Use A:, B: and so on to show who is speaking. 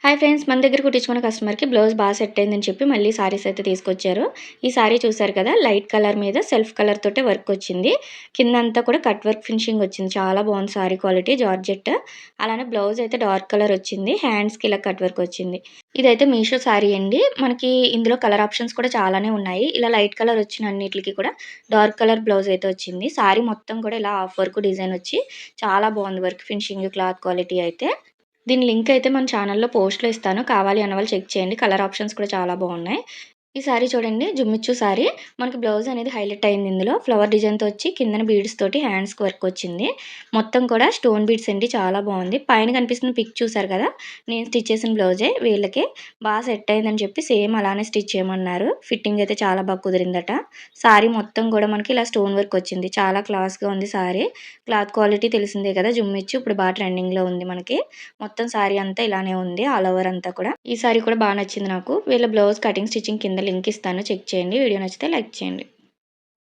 A: Hi friends, మన దగ్గర కుట్టించుకున్న కస్టమర్‌కి బ్లౌజ్ సెట్ అయిందని చెప్పి మళ్ళీ సారీస్ అయితే తీసుకొచ్చారు. ఈ సారీ చూసారు కదా! లైట్ కలర్ మీద సెల్ఫ్ కలర్ తోటే వర్క్ వచ్చింది. కిందంతా కూడా కట్ వర్క్ ఫినిషింగ్ వచ్చింది. చాలా బాగుంది సారీ క్వాలిటీ జార్జెట్. అలానే బ్లౌజ్ అయితే డార్క్ కలర్ వచ్చింది. హ్యాండ్స్‌కి ఇలా కట్ వర్క్ వచ్చింది. ఇదైతే మీషో సారీ అండి. మనకి ఇందులో కలర్ ఆప్షన్స్ కూడా చాలానే ఉన్నాయి. ఇలా లైట్ కలర్ వచ్చిన అన్నిట్లికి కూడా డార్క్ కలర్ బ్లౌజ్ అయితే వచ్చింది. సారీ మొత్తం కూడా ఇలా హాఫ్ వర్క్ డిజైన్ వచ్చి చాలా బాగుంది వర్క్ ఫినిషింగ్, క్లాత్ క్వాలిటీ అయితే. దీని లింక్ అయితే మన ఛానల్‌లో పోస్ట్‌లో ఇస్తాను. కావాలి అన్నవాళ్ళు చెక్ చేయండి. కలర్ ఆప్షన్స్ కూడా చాలా బాగున్నాయి. ఈ సారీ చూడండి, జుమ్మిచ్చు సారీ. మనకి బ్లౌజ్ అనేది హైలైట్ అయింది ఇందులో. ఫ్లవర్ డిజైన్‌తో వచ్చి కిందన బీడ్స్ తోటి హ్యాండ్స్‌కి వర్క్ వచ్చింది. మొత్తం కూడా స్టోన్ బీడ్స్ అండి, చాలా బాగుంది. పైన కనిపిస్తున్న పిక్ చూసారు కదా! నేను స్టిచ్ చేసిన బ్లౌజే. వీళ్ళకి సెట్ అయిందని చెప్పి సేమ్ అలానే స్టిచ్ చేయమన్నారు. ఫిట్టింగ్ అయితే చాలా బాగా కుదిరిందట. సారీ మొత్తం కూడా మనకి ఇలా స్టోన్ వర్క్ వచ్చింది. చాలా క్లాస్‌గా ఉంది సారీ. క్లాత్ క్వాలిటీ తెలిసిందే కదా! జుమ్మిచ్చు ఇప్పుడు బాగా ట్రెండింగ్‌లో ఉంది మనకి. మొత్తం సారీ అంతా ఇలానే ఉంది. ఆల్ ఓవర్ అంతా కూడా. ఈ సారీ కూడా నచ్చింది నాకు. వీళ్ళ బ్లౌజ్ కటింగ్, స్టిచ్చింగ్ కింద లింక్ ఇస్తాను, చెక్ చేయండి. వీడియో నచ్చితే లైక్ చేయండి.